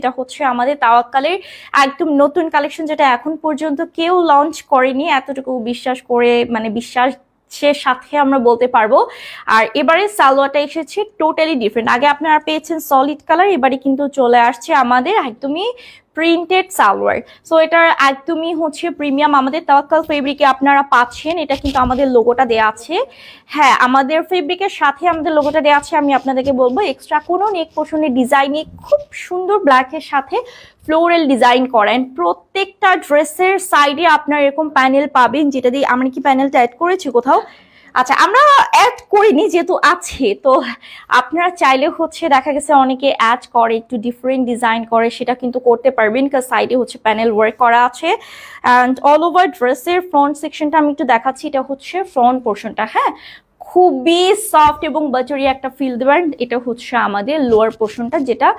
এটা হচ্ছে আমাদের তাওয়াক্কালের একদম নতুন কালেকশন, যেটা এখন পর্যন্ত কেউ লঞ্চ করেনি, এতটুকু বিশ্বাস করে মানে বিশ্বাসের সাথে আমরা বলতে পারবো। আর এবারে সালোয়ারটা এসেছে টোটালি ডিফারেন্ট। আগে আপনারা পেয়েছেন সলিড কালার, এবারে কিন্তু চলে আসছে আমাদের একদমই প্রিন্টেড সালোয়ার। সো এটার একদমই হচ্ছে প্রিমিয়াম আমাদের তাওয়াক্কাল ফেব্রিকে আপনারা পাচ্ছেন। এটা কিন্তু আমাদের লোগোটা দেয়া আছে, হ্যাঁ আমাদের ফেব্রিকের সাথে আমাদের লোগোটা দেওয়া আছে। আমি আপনাদেরকে বলবো এক্সট্রা কোনো নেক পোর্শনের ডিজাইনে খুব সুন্দর ব্ল্যাকের সাথে ফ্লোরাল ডিজাইন করেন। প্রত্যেকটা ড্রেসের সাইডে আপনার এরকম প্যানেল পাবেন, যেটা দিয়ে আমরা কি প্যানেলটা অ্যাড করেছি কোথাও, আচ্ছা আমরা অ্যাড করিনি যেহেতু আছে। তো আপনারা চাইলে হচ্ছে দেখা গেছে অনেকে অ্যাড করে একটু ডিফারেন্ট ডিজাইন করে, সেটা কিন্তু করতে পারবেন, কারণ সাইডে হচ্ছে প্যানেল ওয়ার্ক করা আছে। অ্যান্ড অল ওভার ড্রেসের ফ্রন্ট সেকশনটা আমি একটু দেখাচ্ছি। এটা হচ্ছে ফ্রন্ট পোর্শনটা, হ্যাঁ খুবই সফট এবং বাটারি একটা ফিল দেবেন। এটা হচ্ছে আমাদের লোয়ার পোর্শনটা, যেটা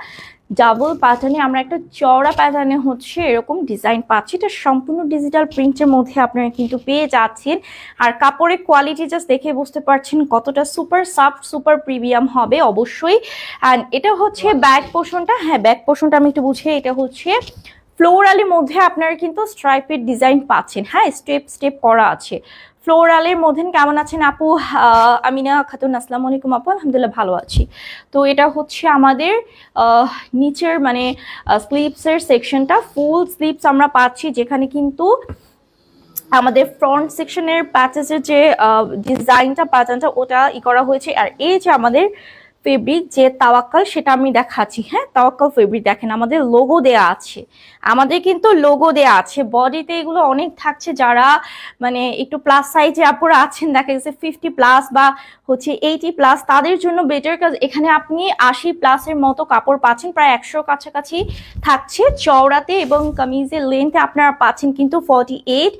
ডাবল প্যাটার্নে আমরা একটা চওড়া প্যাটার্নে হচ্ছে এরকম ডিজাইন পাচ্ছি। এটা সম্পূর্ণ ডিজিটাল প্রিন্টের মধ্যে আপনারা কিন্তু পেয়ে যাচ্ছেন। আর কাপড়ের কোয়ালিটি জাস্ট দেখে বুঝতে পারছেন কতটা সুপার সফট সুপার প্রিমিয়াম হবে অবশ্যই। অ্যান্ড এটা হচ্ছে ব্যাক পোর্শনটা, হ্যাঁ ব্যাক পোর্শনটা আমি একটু বুঝে, এটা হচ্ছে ফ্লোরালের মধ্যে আপনারা কিন্তু স্ট্রাইপের ডিজাইন পাচ্ছেন, হ্যাঁ স্টেপ স্টেপ করা আছে। ফ্লোরালের মধ্যে কেমন আছেন আপু? আমিনা খাতুন, আসসালামু আলাইকুম আপু। আলহামদুলিল্লাহ ভালো আছি। তো এটা হচ্ছে আমাদের নিচের মানে স্লিভসের সেকশনটা, ফুল স্লিভস আমরা পাচ্ছি, যেখানে কিন্তু আমাদের ফ্রন্ট সেকশনের প্যাচেসের যে ডিজাইনটা প্যাটার্নটা ওটা করা হয়েছে। আর এই যে আমাদের ফেব্রিক যে তাওয়াক্কাল, সেটা আমি দেখাচ্ছি, হ্যাঁ তাওয়াক্কাল ফেব্রিক দেখেন আমাদের লোগো দেয়া আছে, আমাদের কিন্তু লোগো দেয়া আছে বডিতে। এগুলো অনেক থাকছে, যারা মানে একটু প্লাস সাইজে আপুরা আছেন, দেখা গেছে 50+ বা হচ্ছে 80+, তাদের জন্য বেটার, কাজ এখানে আপনি 80+ মতো কাপড় পাচ্ছেন, প্রায় 100 কাছাকাছি থাকছে চওড়াতে, এবং কামিজের লেন্থে আপনারা পাচ্ছেন কিন্তু 48।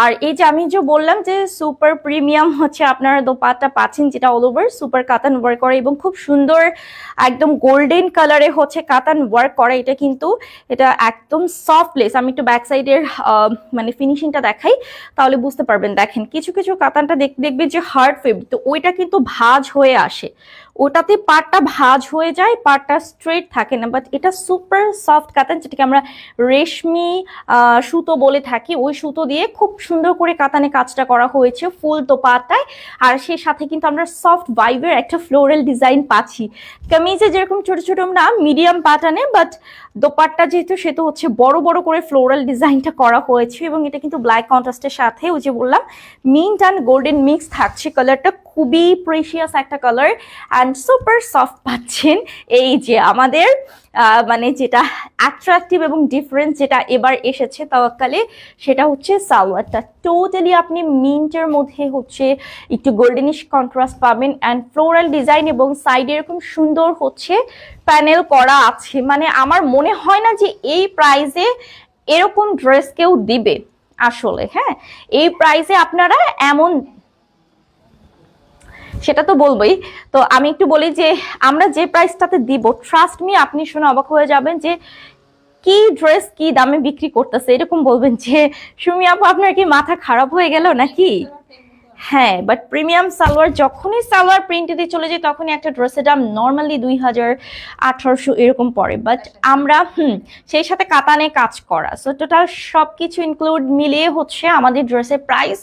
আর এই যে আমি যে বললাম যে সুপার প্রিমিয়াম হচ্ছে আপনারা দোপাট্টা পাচ্ছেন, যেটা অল ওভার সুপার কাতান ওয়ার্ক করে এবং খুব সুন্দর একদম গোল্ডেন কালারে হচ্ছে কাতান ওয়ার্ক করা। এটা কিন্তু এটা একদম সফট লেস। আমি একটু ব্যাক সাইডের মানে ফিনিশিংটা দেখাই, তাহলে বুঝতে পারবেন। দেখেন কিছু কিছু কাতানটা দেখবে যে হার্ড ফেব্রিক, তো ওইটা কিন্তু ভাঁজ হয়ে আসে, ওটাতে পাটটা ভাঁজ হয়ে যায়, পাটটা স্ট্রেট থাকে না। বাট এটা সুপার সফট কাতান, যেটাকে আমরা রেশমি সুতো বলে থাকি, ওই সুতো দিয়ে খুব সুন্দর করে কাতানে কাজটা করা হয়েছে ফুল দোপাট্টায়। আর সেই সাথে কিন্তু আমরা সফট ভাইবের একটা ফ্লোরাল ডিজাইন পাচ্ছি। কামিজে যেরকম ছোট ছোট না মিডিয়াম প্যাটার্নে, বাট দোপাট্টা যেহেতু সেটা হচ্ছে বড় বড় করে ফ্লোরাল ডিজাইনটা করা হয়েছে। এবং এটা কিন্তু ব্ল্যাক কন্ট্রাস্টের সাথে ওই যে বললাম মিন্ট অ্যান্ড গোল্ডেন মিক্স থাকছে। কালারটা খুবই প্রেশিয়াস একটা কালার অ্যান্ড সুপার সফট পাচ্ছেন। এই যে আমাদের মানে যেটা অ্যাট্রাকটিভ এবং ডিফারেন্ট যেটা এবার এসেছে তাওয়াক্কালে, সেটা হচ্ছে সালোয়ারটা টোটালি আপনি মিন্টের মধ্যে হচ্ছে একটু গোল্ডেনিশ কন্ট্রাস্ট পাবেন অ্যান্ড ফ্লোরাল ডিজাইন, এবং সাইডে এরকম সুন্দর হচ্ছে প্যানেল করা আছে। মানে আমার মনে হয় না যে এই প্রাইসে এরকম ড্রেস কেউ দিবে আসলে, হ্যাঁ এই প্রাইসে আপনারা এমন, সেটা তো বলবোই। তো আমি একটু বলি যে আমরা যে প্রাইসটাতে দিব, ট্রাস্ট মি আপনি শুনে অবাক হয়ে যাবেন যে কি ড্রেস কি দামে বিক্রি করতেছে। এরকম বলবেন যে সুমি আপু আপনার কি মাথা খারাপ হয়ে গেল নাকি। হ্যাঁ বাট প্রিমিয়াম সালোয়ার যখনই সালোয়ার প্রিন্টেতে চলে যায়, তখনই একটা ড্রেসের দাম নর্মালি 2000 1800 এরকম পড়ে। বাট আমরা সেই সাথে কাতানে কাজ করা, সো টোটাল সবকিছু ইনক্লুড মিলিয়ে হচ্ছে আমাদের ড্রেসের প্রাইস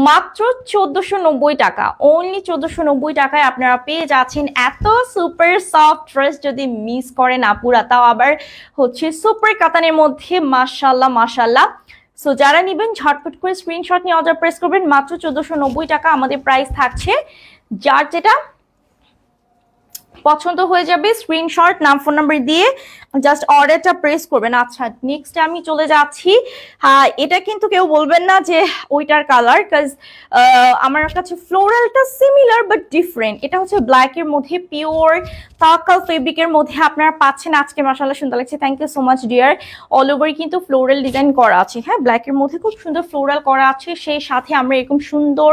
মাত্র 1490 টাকা। অনলি 1490 টাকায় আপনারা পেয়ে যাচ্ছেন এত সুপার সফট ড্রেস। যদি মিস করেন আপুরা, তাও আবার হচ্ছে সুপার কাতানের মধ্যে, মাশাল্লাহ মাশাল্লাহ। সো যারা নিবেন ঝটপট করে স্ক্রিনশট নিয়ে অর্ডার প্রেস করবেন। মাত্র 1490 টাকা আমাদের প্রাইস থাকছে। যার যেটা পছন্দ হয়ে যাবে স্ক্রিনশট নাম ফোন নাম্বার দিয়ে জাস্ট অর্ডারটা প্রেস করবেন। আচ্ছা নেক্সট আমি চলে যাচ্ছি। হ্যাঁ এটা কিন্তু কেউ বলবেন না যে ওইটার কালার, কাজ আমার কাছে ফ্লোরালটা সিমিলার বাট ডিফারেন্ট। এটা হচ্ছে ব্ল্যাকের মধ্যে পিওর তাওয়াক্কাল ফেব্রিকের মধ্যে আপনারা পাচ্ছেন। আজকে মাশাআল্লাহ সুন্দর লাগছে, thank you so much dear. All over কিন্তু ফ্লোরাল ডিজাইন করা আছে, হ্যাঁ ব্ল্যাকের মধ্যে খুব সুন্দর ফ্লোরাল করা আছে। সেই সাথে আমরা এরকম সুন্দর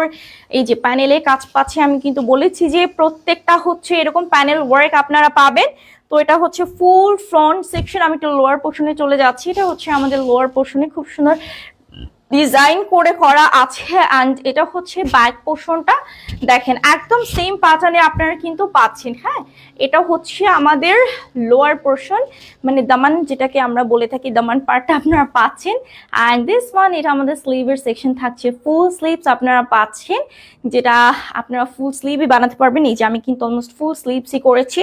এই যে প্যানেলে কাজ পাচ্ছি। আমি কিন্তু বলেছি যে প্রত্যেকটা হচ্ছে এরকম প্যানেল ওয়ার্ক আপনারা পাবেন। তো এটা হচ্ছে ফুল ফ্রন্ট সেকশন। আমি একটু লোয়ার পোর্শনে চলে যাচ্ছি। এটা হচ্ছে আমাদের লোয়ার পোর্শনে খুব সুন্দর ডিজাইন করে করা আছে। অ্যান্ড এটা হচ্ছে ব্যাক পোর্শনটা, দেখেন একদম সেম প্যাটার্নে আপনারা কিন্তু পাচ্ছেন। হ্যাঁ, এটা হচ্ছে আমাদের লোয়ার পোর্শন, মানে দামান যেটাকে আমরা বলে থাকি, দামান পার্টটা আপনারা পাচ্ছেন। অ্যান্ড দিস ওয়ান, এটা আমাদের স্লিভের সেকশন থাকছে, ফুল স্লিভস আপনারা পাচ্ছেন, যেটা আপনারা ফুল স্লিভই বানাতে পারবেন। এই যে আমি কিন্তু অলমোস্ট ফুল স্লিভসই করেছি।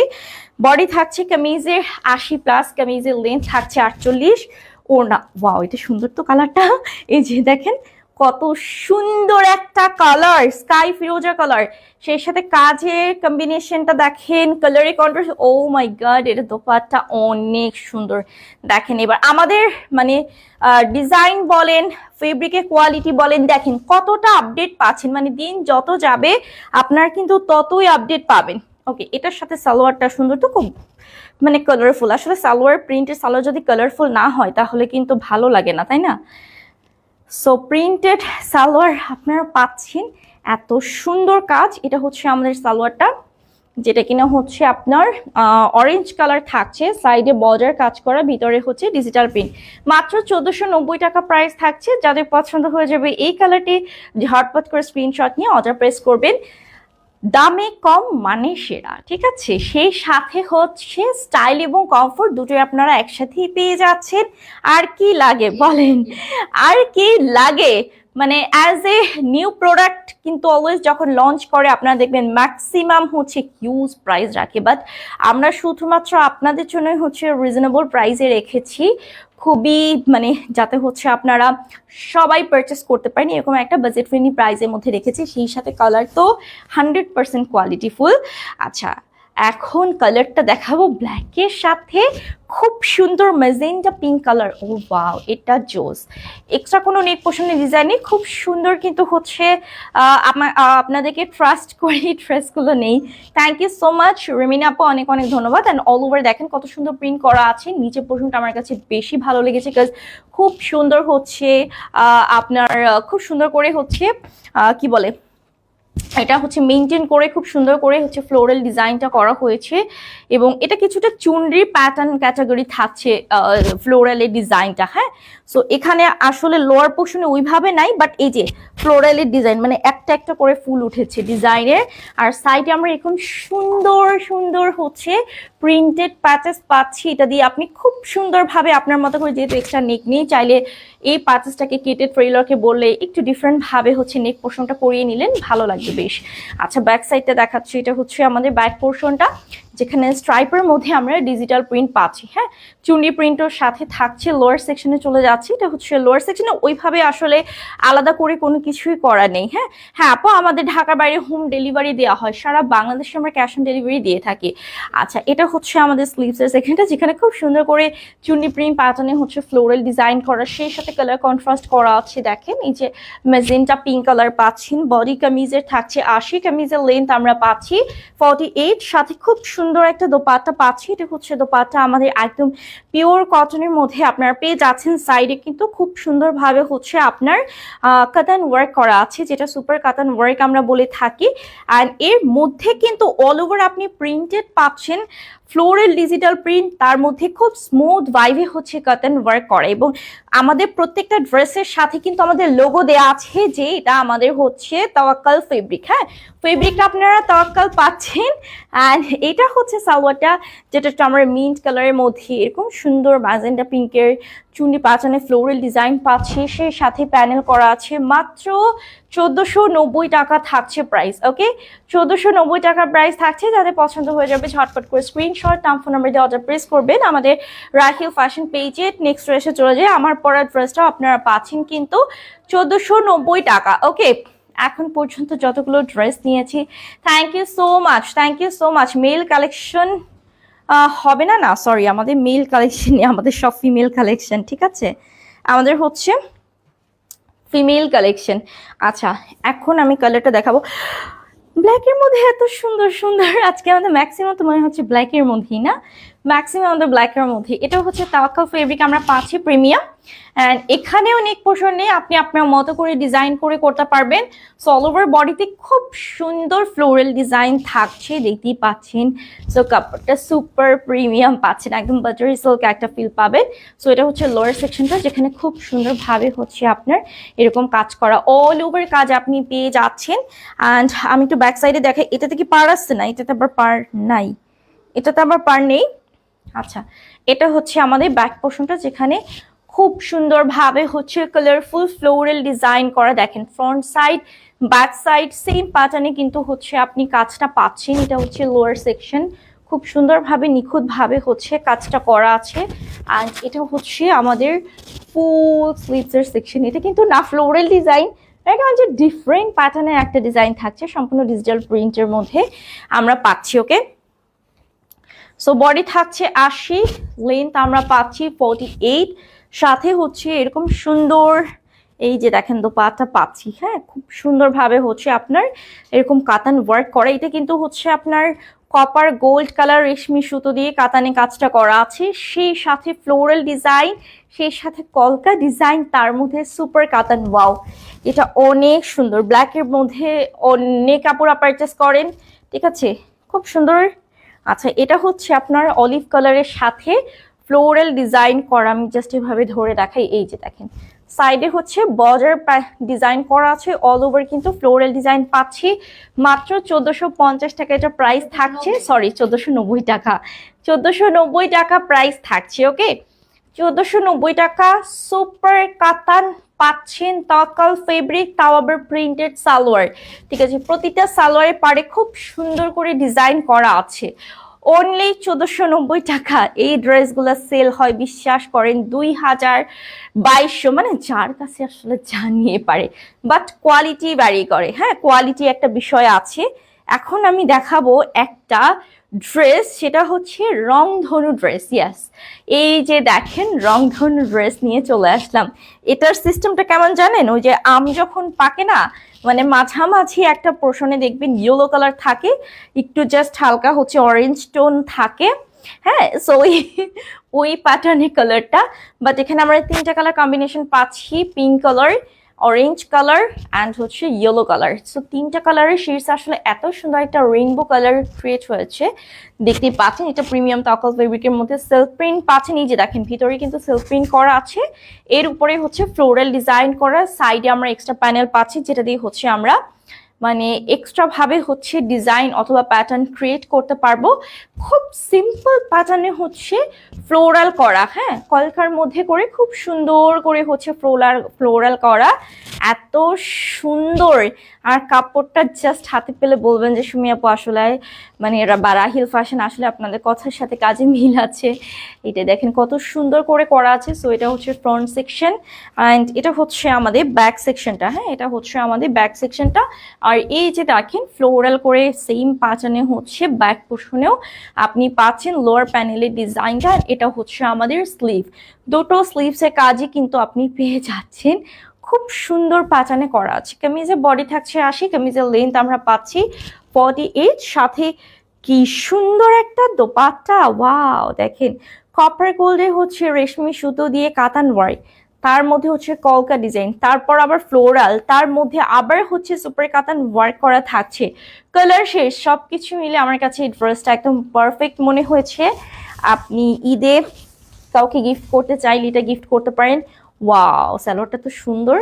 বডি থাকছে কামিজের 80+, কামিজের লেন্থ থাকছে 48। ওড়না, ওয়াও এটা সুন্দর তো কালারটা, এই যে দেখেন কত সুন্দর একটা কালার, স্কাই ফিরোজা কালার, সেই সাথে কাজের কম্বিনেশনটা দেখেন, কালারে কন্ট্রাস্ট, ও মাই গড, এটা দোপাট্টা অনেক সুন্দর। দেখেন এবার আমাদের মানে ডিজাইন বলেন, ফেব্রিকের কোয়ালিটি বলেন, দেখেন কতটা আপডেট পাচ্ছেন, মানে দিন যত যাবে আপনারা কিন্তু ততই আপডেট পাবেন। ওকে, এটার সাথে সালোয়ারটা সুন্দর তো, খুব মানে কালারফুল। আসলে সালোয়ার, প্রিন্টেড সালোয়ার যদি কালারফুল না হয় তাহলে কিন্তু ভালো লাগে না, তাই না? সো প্রিন্টেড সালোয়ার আপনারা পাচ্ছেন, এত সুন্দর কাজ। এটা হচ্ছে আমাদের সালোয়ারটা, যেটা কিনা হচ্ছে আপনার অরেঞ্জ কালার থাকছে, সাইডে বর্ডার কাজ করা, ভিতরে হচ্ছে ডিজিটাল প্রিন্ট। মাত্র 1490 টাকা প্রাইস থাকছে। যাদের পছন্দ হয়ে যাবে এই কালারটি, ঝটপট করে স্ক্রিনশট নিয়ে অর্ডার প্রেস করবেন। দামে কম মানে সেরা, ঠিক আছে? সেই সাথে হচ্ছে স্টাইল এবং কমফোর্ট দুটোই আপনারা একসাথেই পেয়ে যাচ্ছেন। আর কি লাগে বলেন, আর কি লাগে? মানে অ্যাজ এ নিউ প্রোডাক্ট কিন্তু অলওয়েজ যখন লঞ্চ করে আপনারা দেখবেন ম্যাক্সিমাম হচ্ছে হিউজ প্রাইস রাখে, বাট আমরা শুধুমাত্র আপনাদের জন্যই হচ্ছে রিজনেবল প্রাইসে রেখেছি, খুবই মানে যাতে হচ্ছে আপনারা সবাই পারচেস করতে পারেন এরকম একটা বাজেট ফ্রেন্ডলি প্রাইসের মধ্যে রেখেছি। সেই সাথে কালার তো 100% কোয়ালিটিফুল। আচ্ছা, এখন কালারটা দেখাবো ব্ল্যাকের সাথে, খুব সুন্দর ম্যাজেন্টা পিঙ্ক কালার। ও ওয়াও, এটা জোস। এক্সট্রা কোনো নেক পোর্শনের ডিজাইন নেই, খুব সুন্দর কিন্তু হচ্ছে আপনাদেরকে ট্রাস্ট করি ড্রেসগুলো নেই। থ্যাংক ইউ সো মাচ রিমিনা আপু, অনেক অনেক ধন্যবাদ। অ্যান্ড অল ওভার দেখেন কত সুন্দর প্রিন্ট করা আছে। নিচের পোর্শনটা আমার কাছে বেশি ভালো লেগেছে, বিকজ খুব সুন্দর হচ্ছে আপনার খুব সুন্দর করে হচ্ছে কি বলে, এটা হচ্ছে মেনটেন করে খুব সুন্দর করে হচ্ছে ফ্লোরাল ডিজাইনটা করা হয়েছে। এবং এটা কিছুটা চুনরি প্যাটার্ন ক্যাটাগরি থাকছে ফ্লোরালের ডিজাইনটা। হ্যাঁ, সো এখানে আসলে লোয়ার পোর্শনে ওইভাবে নাই, বাট এই যে ফ্লোরালের ডিজাইন, মানে একটা একটা করে ফুল উঠেছে ডিজাইনের। আর সাইডে আমরা এরকম সুন্দর সুন্দর হচ্ছে প্রিন্টেড প্যাচেস পাচ্ছি। এটা দিয়ে আপনি খুব সুন্দরভাবে আপনার মতো করে, যেহেতু এক্সট্রা নেক নেই, চাইলে এই প্যাচেসটাকে কেটে ট্রেইলারকে বললে একটু ডিফারেন্ট ভাবে হচ্ছে নেক পোর্শনটা করিয়ে নিলেন, ভালো লাগবে বেশ। আচ্ছা, ব্যাক সাইডটা দেখাচ্ছি, এটা হচ্ছে আমাদের ব্যাক পোর্শনটা, যেখানে স্ট্রাইপের মধ্যে আমরা ডিজিটাল প্রিন্ট পাচ্ছি। হ্যাঁ, চুনি প্রিন্টের সাথে থাকছে। লোয়ার সেকশনে চলে যাচ্ছি, এটা হচ্ছে লোয়ার সেকশনে, ওইভাবে আসলে আলাদা করে কোনো কিছুই করা নেই। হ্যাঁ হ্যাঁ আপু, আমাদের ঢাকার বাইরে হোম ডেলিভারি দেওয়া হয়, সারা বাংলাদেশে আমরা ক্যাশ অন ডেলিভারি দিয়ে থাকি। আচ্ছা, এটা হচ্ছে আমাদের স্লিভসের সেকশনটা, যেখানে খুব সুন্দর করে চুনি প্রিন্ট প্যাটার্নে হচ্ছে ফ্লোরাল ডিজাইন করা, সেই সাথে কালার কন্ট্রাস্ট করা আছে। দেখেন এই যে ম্যাজেন্টা পিঙ্ক কালার পাচ্ছেন। বডি কামিজের থাকছে 80, কামিজের লেন্থ আমরা পাচ্ছি 48, সাথে খুব সুন্দর একটা দোপাট্টা পাচ্ছি। এটা হচ্ছে দোপাট্টা আমাদের একদম পিওর কটনের মধ্যে আপনারা পেয়ে যাচ্ছেন। সাইডে কিন্তু খুব সুন্দরভাবে হচ্ছে আপনার কাতান ওয়ার্ক করা আছে, যেটা সুপার কাতান ওয়ার্ক আমরা বলে থাকি। আর এর মধ্যে কিন্তু অল ওভার আপনি প্রিন্টেড পাচ্ছেন, ফ্লোরাল ডিজিটাল প্রিন্ট, তার মধ্যে খুব স্মুথ ভাইভে হচ্ছে কাতান ওয়ার্ক করা। এবং আমাদের প্রত্যেকটা ড্রেসের সাথে কিন্তু আমাদের লোগো দেওয়া আছে, যে এটা আমাদের হচ্ছে তাওয়াক্কাল ফেব্রিক। হ্যাঁ, ফেব্রিকটা আপনারা তাওয়াক্কাল পাচ্ছেন। অ্যান্ড এটা হচ্ছে সালোয়ারটা, যেটা আমরা মিন্ট কালারের মধ্যে এরকম সুন্দর ম্যাজেন্টা পিঙ্কের চুনি পাচানে ফ্লোরাল ডিজাইন পাচ্ছি, সেই সাথে প্যানেল করা আছে। মাত্র 1490 টাকা থাকছে প্রাইস। ওকে, 1490 টাকা প্রাইস থাকছে। যাদের পছন্দ হয়ে যাবে ঝটপট করে স্ক্রিনশট, নাম ফোন নাম্বার দিয়ে অর্ডার প্রেস করবেন। আমাদের রাখিল ফ্যাশন পেজে নেক্সট ড্রেসে চলে যায়। আমার পরা ড্রেসটাও আপনারা পাচ্ছেন কিন্তু 1490 টাকা। ওকে, এখন পর্যন্ত যতগুলো ড্রেস নিয়েছি, thank you so much, thank you so much. Male collection হবে না, না সরি, আমাদের মেল কালেকশন, আমাদের সব ফিমেল কালেকশন, ঠিক আছে? আমাদের হচ্ছে ফিমেল কালেকশন। আচ্ছা, এখন আমি কালারটা দেখাবো। ব্ল্যাকের মধ্যে এত সুন্দর সুন্দর, আজকে আমাদের ম্যাক্সিমাম তো মনে হচ্ছে ব্ল্যাকের মধ্যেই, না ম্যাক্সিমাম আমাদের ব্ল্যাকের মধ্যে। এটা হচ্ছে তাওয়াক্কাল ফেব্রিক আমরা পাচ্ছি প্রিমিয়াম। অ্যান্ড এখানেও নেক পোর্শন নিয়ে আপনি আপনার মতো করে ডিজাইন করে করতে পারবেন। সো অল ওভার বডিতে খুব সুন্দর ফ্লোরাল ডিজাইন থাকছে, দেখতেই পাচ্ছেন। সো কাপড়টা সুপার প্রিমিয়াম পাচ্ছেন, একদম বাটারি সিল্ক একটা ফিল পাবেন। সো এটা হচ্ছে লোয়ার সেকশনটা, যেখানে খুব সুন্দরভাবে হচ্ছে আপনার এরকম কাজ করা, অল ওভার কাজ আপনি পেয়ে যাচ্ছেন। অ্যান্ড আমি একটু ব্যাক সাইডে দেখাই, এটাতে কি পার আসছে না? এটাতে আবার পার নাই, এটাতে আবার পার নেই। আচ্ছা, এটা হচ্ছে আমাদের ব্যাক পোর্শনটা, যেখানে খুব সুন্দরভাবে হচ্ছে কালারফুল ফ্লোরাল ডিজাইন করা। দেখেন front side back side same প্যাটার্নে কিন্তু হচ্ছে আপনি কাজটা পাচ্ছেন। এটা হচ্ছে লোয়ার সেকশন, খুব সুন্দরভাবে নিখুঁতভাবে হচ্ছে কাজটা করা আছে। অ্যান্ড এটা হচ্ছে আমাদের ফুল স্লিভসের সেকশন। এটা কিন্তু না ফ্লোরাল ডিজাইন, এটা হচ্ছে ডিফারেন্ট প্যাটার্নের একটা ডিজাইন থাকছে, সম্পূর্ণ ডিজিটাল প্রিন্টের মধ্যে আমরা পাচ্ছি। ওকে, সো বডি থাকছে 80, লেন্থ আমরা পাচ্ছি 48, সাথে হচ্ছে এরকম সুন্দর এই যে দেখেন দোপাট্টা পাচ্ছি। হ্যাঁ, খুব সুন্দরভাবে হচ্ছে আপনার এরকম কাতান ওয়ার্ক করা। এটা কিন্তু হচ্ছে আপনার কপার গোল্ড কালার রেশমি সুতো দিয়ে কাতানে কাজটা করা আছে, সেই সাথে ফ্লোরাল ডিজাইন, সেই সাথে কলকা ডিজাইন, তার মধ্যে সুপার কাতান। ওয়াও, এটা অনেক সুন্দর। ব্ল্যাকের মধ্যে অনেক কাপড় পারচেস করেন, ঠিক আছে, খুব সুন্দর। আচ্ছা, এটা হচ্ছে আপনার অলিভ কালারের সাথে ফ্লোরাল ডিজাইন করা। আমি জাস্ট এভাবে ধরে দেখাই, এই যে দেখেন সাইডে হচ্ছে বর্ডার ডিজাইন করা আছে, অল ওভার কিন্তু ফ্লোরাল ডিজাইন পাচ্ছি। মাত্র 1450 টাকা এটা প্রাইস থাকছে, সরি 1490 টাকা, 1490 টাকা প্রাইস থাকছে। ওকে, 1490 টাকা সুপার কাতান পাচ্ছেন, তাওয়াক্কাল ফেব্রিক, তাও আবার প্রিন্টেড সালোয়ার। ঠিক আছে, প্রতিটা সালোয়ারের পাড়ে খুব সুন্দর করে ডিজাইন করা আছে। অনলি 1490 টাকা এই ড্রেসগুলো সেল হয়, বিশ্বাস করেন, 2200, মানে যার কাছে আসলে জানিয়ে পারে, বাট কোয়ালিটি ভ্যারি করে। হ্যাঁ, কোয়ালিটি একটা বিষয় আছে। এখন আমি দেখাবো একটা ড্রেস, সেটা হচ্ছে রংধনু ড্রেস। ইয়াস, এই যে দেখেন রংধনু ড্রেস নিয়ে চলে আসলাম। এটার সিস্টেমটা কেমন জানেন? ওই যে আম যখন পাকে না, মানে মাঝামাঝি একটা পোর্শনে দেখবেন ইয়েলো কালার থাকে, একটু জাস্ট হালকা হচ্ছে অরেঞ্জ টোন থাকে। হ্যাঁ, সো ওই প্যাটার্নের কালারটা, বাট এখানে আমরা 3টা কালার কম্বিনেশন পাচ্ছি, pink colour, orange colour and হচ্ছে ইয়েলো কালার। সো 3টা কালারের শেডস আসলে এত সুন্দর একটা রেইনবো কালার ক্রিয়েট হয়েছে, দেখতেই পাচ্ছেন। এটা প্রিমিয়াম তাওয়াক্কাল ফেব্রিকের মধ্যে সেলফ প্রিন্ট পাচ্ছেন, এই যে দেখেন ভিতরে কিন্তু সেলফ প্রিন্ট করা আছে, এর উপরে হচ্ছে ফ্লোরাল ডিজাইন করা। সাইডে আমরা এক্সট্রা প্যানেল পাচ্ছি, যেটা দিয়ে হচ্ছে আমরা মানে এক্সট্রা ভাবে হচ্ছে ডিজাইন অথবা প্যাটার্ন ক্রিয়েট করতে পারবো। খুব সিম্পল প্যাটার্নে হচ্ছে ফ্লোরাল করা, হ্যাঁ, কলকার মধ্যে করে খুব সুন্দর করে হচ্ছে ফ্লোরাল করা, এত সুন্দর। আর কাপড়টা জাস্ট হাতে পেলে বলবেন যে সুমি আপু আসলে মানে এরা বারাহিল ফ্যাশন, আসলে আপনাদের কথার সাথে কাজে মিল আছে। এটা দেখেন কত সুন্দর করে করা আছে। সো এটা হচ্ছে ফ্রন্ট সেকশন অ্যান্ড এটা হচ্ছে আমাদের ব্যাক সেকশনটা। হ্যাঁ, এটা হচ্ছে আমাদের ব্যাক সেকশনটা। আর এই যে দেখেন ফ্লোরাল করে সেম প্যাটার্নে হচ্ছে ব্যাক পোর্শনেও আপনি পাচ্ছেন লোয়ার প্যানেলের ডিজাইনটা। এটা হচ্ছে আমাদের স্লিভ, দুটো স্লিভসের কাজই কিন্তু আপনি পেয়ে যাচ্ছেন, খুব সুন্দর প্যাটার্নে করা আছে। কামিজের বডি থাকছে 80, কামিজের লেন্থ আমরা পাচ্ছি 48, সাথে কি সুন্দর একটা দোপাট্টা। ওয়াও, দেখেন কপার গোল্ডে হচ্ছে রেশমি সুতো দিয়ে কাতান ওয়ার্ক, তার মধ্যে হচ্ছে কলকা ডিজাইন, তারপর আবার ফ্লোরাল, তার মধ্যে আবার হচ্ছে সুপার কাতান ওয়ার্ক করা থাকছে। কালার শেষ, সবকিছু মিলে আমার কাছে এই ড্রেসটা একদম পারফেক্ট মনে হয়েছে। আপনি ঈদে কাউকে গিফট করতে চাইলে এটা গিফট করতে পারেন। ওয়াও, সালোয়ারটা তো সুন্দর।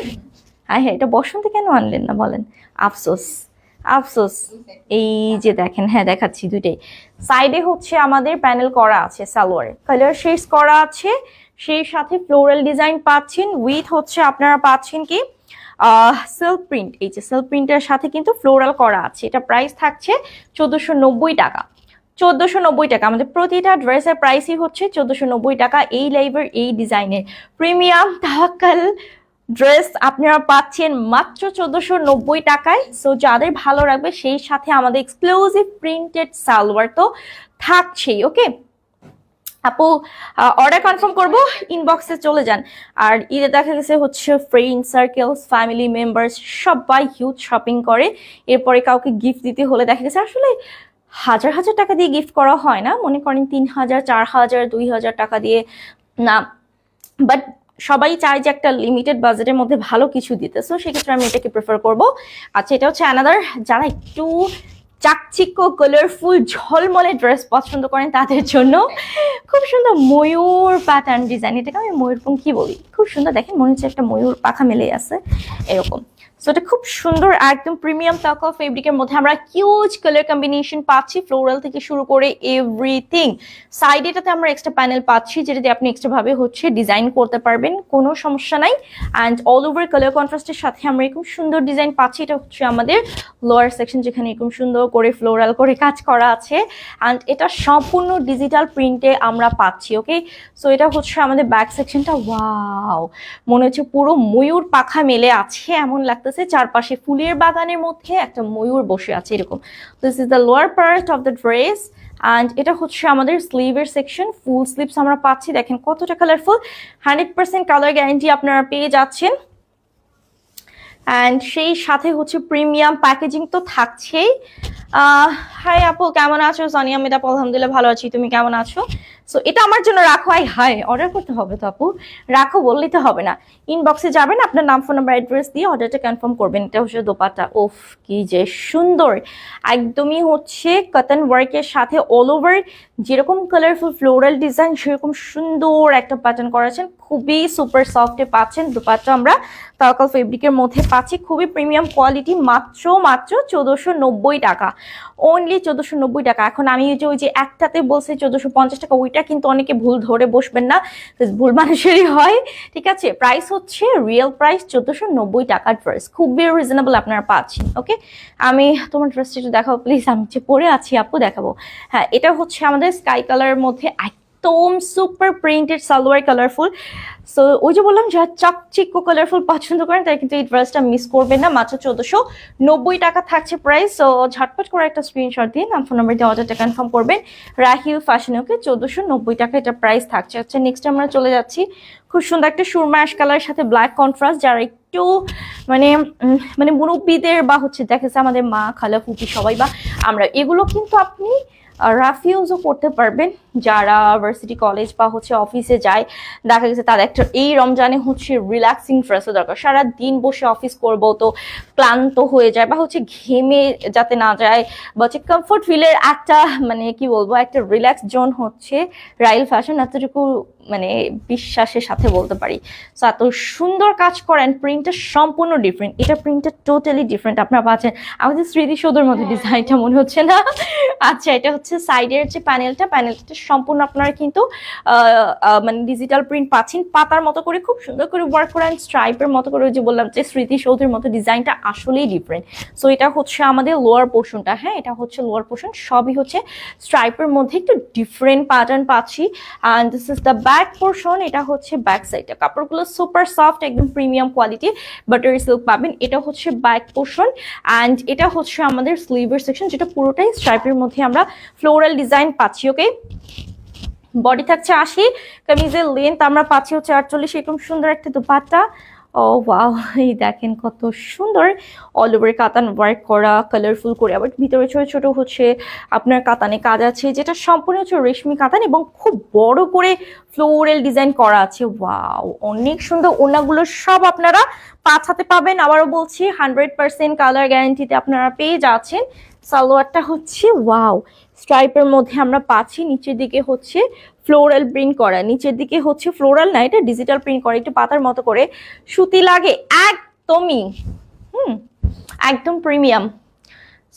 হ্যাঁ হ্যাঁ, এটা বসন্তে কেন আনলেন না বলেন? আফসোস আফসোস। এই যে দেখেন, হ্যাঁ দেখাচ্ছি, দুইটাই সাইডে হচ্ছে আমাদের প্যানেল করা আছে, সালোয়ারে কালার শেডস করা আছে, সেই সাথে ফ্লোরাল ডিজাইন পাচ্ছেন, উইথ হচ্ছে আপনারা পাচ্ছেন কি সেলফ প্রিন্ট। এই যে সেলফ প্রিন্টের সাথে কিন্তু ফ্লোরাল করা আছে। এটা প্রাইস থাকছে 1490 টাকা। 1490 টাকা, আমাদের প্রতিটা ড্রেসের প্রাইসই হচ্ছে 1490 টাকা। এই লাইভের এই ডিজাইনের প্রিমিয়াম তাওয়াক্কাল ড্রেস আপনারা পাচ্ছেন মাত্র 1490 টাকায়। সো যাদের ভালো লাগবে, সেই সাথে আমাদের এক্সক্লুসিভ প্রিন্টেড সালোয়ার তো থাকছেই। ওকে আপু, অর্ডার কনফার্ম করবো, ইনবক্সে চলে যান। আর ঈদে দেখা গেছে হচ্ছে ফ্রেন্ড সার্কেলস, ফ্যামিলি মেম্বার্স সবাই হিউজ শপিং করে, এরপরে কাউকে গিফট দিতে হলে দেখা গেছে আসলে হাজার হাজার টাকা দিয়ে গিফট করা হয় না, মনে করেন 3,000 4,000 2,000 টাকা দিয়ে না, বাট সবাই চায় যে একটা লিমিটেড বাজেটের মধ্যে ভালো কিছু দিতে, সো সেক্ষেত্রে আমি এটাকে প্রেফার করব। আচ্ছা, এটা হচ্ছে অ্যানাদার, যারা একটু চাকচিক্য কালারফুল ঝলমলে ড্রেস পছন্দ করেন তাদের জন্য খুব সুন্দর ময়ূর প্যাটার্ন ডিজাইন, এটাকে আমি ময়ূরপঙ্খী বলি, খুব সুন্দর, দেখেন মনে হচ্ছে একটা ময়ূর পাখা মেলে আছে এরকম। সো এটা খুব সুন্দর একদম প্রিমিয়াম টাকা ফেব্রিকের মধ্যে আমরা কিউজ কালার কম্বিনেশন পাচ্ছি, ফ্লোরাল থেকে শুরু করে এভরিথিং। সাইড এটাতে আমরা এক্সট্রা প্যানেল পাচ্ছি, যেটা দিয়ে আপনি এক্সট্রা ভাবে হচ্ছে ডিজাইন করতে পারবেন, কোনো সমস্যা নাই। অ্যান্ড অল ওভার কালার কন্ট্রাস্টের সাথে আমরা এরকম সুন্দর ডিজাইন পাচ্ছি। এটা হচ্ছে আমাদের লোয়ার সেকশন, যেখানে এরকম সুন্দর করে ফ্লোরাল করে কাজ করা আছে, অ্যান্ড এটা সম্পূর্ণ ডিজিটাল প্রিন্টে আমরা পাচ্ছি। ওকে, সো এটা হচ্ছে আমাদের ব্যাক সেকশনটা। ওয়াও, মনে হচ্ছে পুরো ময়ূর পাখা মেলে আছে এমন লাগতেছে, চারপাশে ফুলের বাগানের মধ্যে একটা ময়ূর বসে আছে এরকম। This is the lower part of the dress. And এটা হচ্ছে আমাদের স্লিভের সেকশন, ফুল স্লিভস আমরা পাচ্ছি, দেখেন কতটা কালারফুল, 100% কালার গ্যারান্টি আপনারা পেয়ে যাচ্ছেন। অ্যান্ড সেই সাথে হচ্ছে প্রিমিয়াম প্যাকেজিং তো থাকছেই। হাই আপু, কেমন আছো? সানিয়া মেদা, আলহামদুলিল্লাহ ভালো আছি, তুমি কেমন আছো? সো এটা আমার জন্য রাখো। হাই, অর্ডার করতে হবে তো আপু, রাখো বললেই তো হবে না। ইনবক্সে যাবেন, আপনার নাম, ফোন নাম্বার, অ্যাড্রেস দিয়ে অর্ডারটা কনফার্ম করবেন। এটা হচ্ছে দোপাট্টা, ওফ কি যে সুন্দর, একদমই হচ্ছে কটন ওয়ার্কের সাথে অল ওভার যেরকম কালারফুল ফ্লোরাল ডিজাইন সেরকম সুন্দর একটা প্যাটার্ন করেছেন, খুবই সুপার সফটে পাচ্ছেন। দোপাট্টা আমরা তাওয়াক্কাল ফেব্রিকের মধ্যে পাচ্ছি, খুবই প্রিমিয়াম কোয়ালিটি, মাত্র 1490 টাকা, অনলি 1490 টাকা। এখন আমি ওই যে একটাতে বলছি 1450 টাকা, ওইটা কিন্তু অনেকে ভুল ধরে বসবেন না, ভুল মানুষেরই হয়, ঠিক আছে? প্রাইস হচ্ছে রিয়েল প্রাইস 1490 টাকা ড্রেস, খুবই রিজনেবল আপনারা পাচ্ছেন। ওকে, আমি তোমার ড্রেসটা একটু দেখাবো প্লিজ, আমি যে পরে আছি আপু দেখাবো। হ্যাঁ, এটা হচ্ছে আমাদের স্কাই কালারের মধ্যে একদম super printed salwar, colourful. So ওই যে বললাম, যারা চাকচিক্য কালারফুল পছন্দ করেন তারা কিন্তু এই ড্রেসটা মিস করবেন না, মাত্র 1490 টাকা থাকছে প্রাইস। সো ঝটপট করে একটা স্ক্রিনশট দিয়ে নাম, ফোন নাম্বার দিয়ে অর্ডারটা কনফার্ম করবেন। রাহিল ফ্যাশনে, ওকে, 1490 টাকা এটা প্রাইস থাকছে। আচ্ছা, নেক্সট আমরা চলে যাচ্ছি, খুব সুন্দর একটা সুরমা অ্যাশ কালারের সাথে ব্ল্যাক কন্ট্রাস্ট, যারা একটু মানে মুরব্বীদের বা হচ্ছে দেখেছে আমাদের মা, খালা, ফুপি সবাই, বা আমরা, এগুলো কিন্তু আপনি রাফ ইউজও করতে পারবেন। যারা ভার্সিটি, কলেজ বা হচ্ছে অফিসে যায়, দেখা গেছে তাদের একটা এই রমজানে হচ্ছে রিল্যাক্সিং ড্রেসও দরকার, সারা দিন বসে অফিস করব তো ক্লান্ত হয়ে যায়, বা হচ্ছে ঘেমে যাতে না যায়, বা হচ্ছে কমফোর্ট ফিলের একটা মানে কি বলবো, একটা রিল্যাক্স জোন হচ্ছে রাইল ফ্যাশন, এতটুকু মানে বিশ্বাসের সাথে বলতে পারি। সো এত সুন্দর কাজ করেন, প্রিন্টটা সম্পূর্ণ ডিফারেন্ট, এটা প্রিন্টটা টোটালি ডিফারেন্ট আপনারা পাচ্ছেন। আমাদের স্মৃতিসৌধের মধ্যে ডিজাইনটা মনে হচ্ছে না? আচ্ছা, এটা হচ্ছে সাইডের যে প্যানেলটা সম্পূর্ণ আপনারা কিন্তু মানে ডিজিটাল প্রিন্ট পাচ্ছেন, পাতার মতো করে খুব সুন্দর করে ওয়ার্ক করেন, স্ট্রাইপের মতো করে, যে বললাম যে স্মৃতিসৌধের মতো, ডিজাইনটা আসলেই ডিফারেন্ট। সো এটা হচ্ছে আমাদের লোয়ার পোর্শনটা, হ্যাঁ এটা হচ্ছে লোয়ার পোর্শন, সবই হচ্ছে স্ট্রাইপের মধ্যে একটু ডিফারেন্ট প্যাটার্ন পাচ্ছি। And this is the back portion, এটা হচ্ছে ব্যাক সাইডটা, কাপড়গুলো সুপার সফট, একদম প্রিমিয়াম কোয়ালিটি, বাটারি সিল্ক পাবেন। এটা হচ্ছে ব্যাক পোর্শন, অ্যান্ড এটা হচ্ছে আমাদের স্লিভের সেকশন, যেটা পুরোটাই স্ট্রাইপের মধ্যে আমরা ফ্লোরাল ডিজাইন পাচ্ছি। ওকে, বডি থাকছে 80, কামিজের লেন্থ আমরা পাচ্ছি হচ্ছে 48, এরকম সুন্দর একটা দোপাট্টা। ও ওয়াও, এই দেখেন কত সুন্দর অল ওভার কাতান ওয়ার্ক করা, কালারফুল করে, আবার ভিতরে ছোট ছোট হচ্ছে আপনার কাতানে কাজ আছে, যেটা সম্পূর্ণ হচ্ছে রেশমি কাতান এবং খুব বড় করে ফ্লোরাল ডিজাইন করা আছে। ওয়াও, অনেক সুন্দর। ওড়নাগুলো সব আপনারা 5 হাতে পাবেন, আবারও বলছি 100% কালার গ্যারান্টিতে আপনারা পেয়ে যাচ্ছেন। সালোয়ারটা হচ্ছে ওয়াও, স্ট্রাইপের মধ্যে আমরা পাচ্ছি, নিচের দিকে হচ্ছে ফ্লোরাল প্রিন্ট করা, নিচের দিকে হচ্ছে ফ্লোরাল না, এটা ডিজিটাল প্রিন্ট করা, একটু পাতার মতো করে, সুতি লাগে একদমই, একদম প্রিমিয়াম।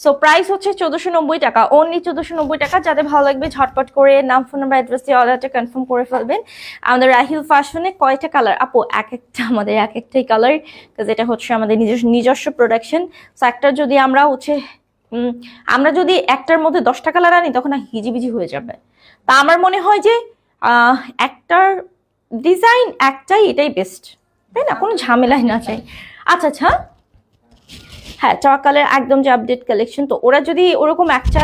সো প্রাইস হচ্ছে 1490 টাকা, অনলি 1490 টাকা। যাদের ভালো লাগবে ঝটপট করে নাম, ফোন নাম্বার, অ্যাড্রেস দিয়ে অর্ডারটা কনফার্ম করে ফেলবেন। আমাদের রাহিল ফ্যাশনে কয়টা কালার আপু? এক একটা, আমাদের এক একটাই কালার, কাজ এটা হচ্ছে আমাদের নিজস্ব প্রোডাকশন। সো একটা যদি আমরা যদি একটার মধ্যে 10টা কালার আনি তখন হিজিবিজি হয়ে যাবে। তা আমার মনে হয় যে একটার ডিজাইন একটাই, এটাই বেস্ট, তাই না? কোনো ঝামেলাই না চাই। আচ্ছা, হ্যাঁ, তাওয়াক্কালের একদম যে আপডেট কালেকশন, তো ওরা যদি ওরকম একটা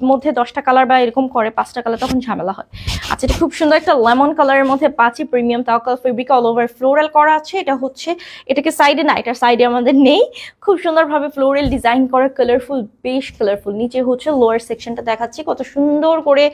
মধ্যে 10টা কালার বা এরকম করে 5টা কালার, তখন ঝামেলা হয়। আচ্ছা, এটা খুব সুন্দর একটা লেমন কালারের মধ্যে পাচ্ছি, প্রিমিয়াম তাওয়াক্কাল ফেব্রিক, অল ওভার ফ্লোরাল করা আছে। এটা হচ্ছে, এটাকে সাইডে না, এটার সাইডে আমাদের নেই, খুব সুন্দরভাবে ফ্লোরাল ডিজাইন করা, কালারফুল, বেশ কালারফুল। নিচে হচ্ছে লোয়ার সেকশনটা দেখাচ্ছি, কত সুন্দর করে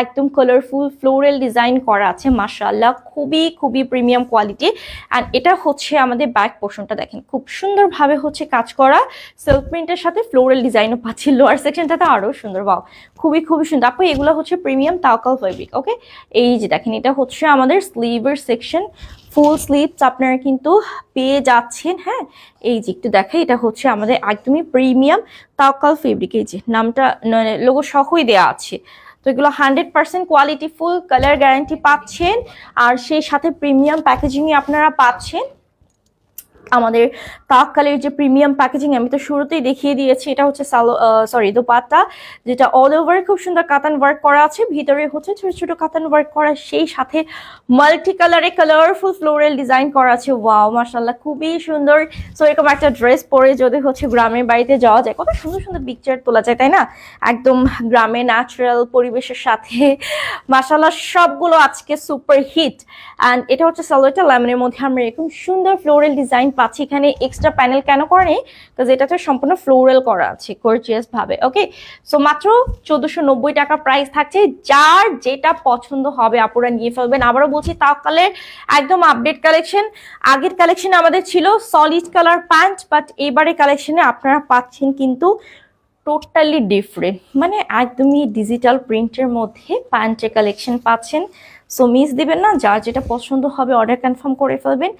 একদম কালারফুল ফ্লোরাল ডিজাইন করা আছে, মাশাআল্লাহ, খুবই খুবই প্রিমিয়াম কোয়ালিটি। অ্যান্ড এটা হচ্ছে আমাদের ব্যাক পোর্শনটা, দেখেন খুব সুন্দরভাবে হচ্ছে কাজ করা, সেলফ প্রিন্টের সাথে ফ্লোরাল ডিজাইনও পাচ্ছি। লোয়ার সেকশনটাতে আরো সুন্দর, বাও, খুবই খুবই সুন্দর। আপু এগুলো হচ্ছে প্রিমিয়াম তাওয়াক্কাল ফেব্রিক। ওকে, এই যে দেখেন, এটা হচ্ছে আমাদের স্লিভের সেকশন, ফুল স্লিভস আপনারা কিন্তু পেয়ে যাচ্ছেন। হ্যাঁ, এই যে একটু দেখাই, এটা হচ্ছে আমাদের একদমই প্রিমিয়াম তাওয়াক্কাল ফেব্রিক, এই যে নামটা লোগো সহই দেওয়া আছে। তো এগুলো 100% কোয়ালিটি ফুল, কালার গ্যারান্টি পাচ্ছেন, আর সেই সাথে প্রিমিয়াম প্যাকেজিংই আপনারা পাচ্ছেন। আমাদের তাওয়াক্কালের যে প্রিমিয়াম প্যাকেজিং আমি তো শুরুতেই দেখিয়ে দিয়েছি, এটা হচ্ছে দোপাট্টা, যেটা অল ওভার খুব সুন্দর কাতান ওয়ার্ক করা আছে, ভিতরে হচ্ছে ছোট ছোট কাতান ওয়ার্ক করা, সেই সাথে মাল্টি কালারে কালারফুল ফ্লোরাল ডিজাইন করা আছে। ওয়াও, মাশাআল্লাহ, খুবই সুন্দর। সো এরকম একটা ড্রেস পরে যদি হচ্ছে গ্রামের বাড়িতে যাওয়া যায়, কত সুন্দর সুন্দর পিকচার তোলা যায়, তাই না? একদম গ্রামে ন্যাচারাল পরিবেশের সাথে, মাশাআল্লাহ, সবগুলো আজকে সুপার হিট। অ্যান্ড এটা হচ্ছে সালোয়ারটা, লেমনের মধ্যে আমরা এরকম সুন্দর ফ্লোরাল ডিজাইন পাচ্ছি। এখানে এক্সট্রা প্যানেল কেন করা নেই, কারণ এটাতে সম্পূর্ণ ফ্লোরাল করা আছে গর্জিয়াস ভাবে। ওকে, সো মাত্র 1490 টাকা প্রাইস থাকছে। যার যেটা পছন্দ হবে আপুরা নিয়ে ফেলবেন। আবারও বলছি, তাওয়াক্কালের একদম আপডেট কালেকশন। আগের কালেকশনে আমাদের ছিল সলিড কালার প্যান্ট, বাট এবারে কালেকশনে আপনারা পাচ্ছেন কিন্তু টোটালি ডিফারেন্ট, মানে একদমই ডিজিটাল প্রিন্টের মধ্যে প্যান্টের কালেকশন পাচ্ছেন। সো মিস দিবেন না, যার যেটা পছন্দ হবে অর্ডার কনফার্ম করে ফেলবেন।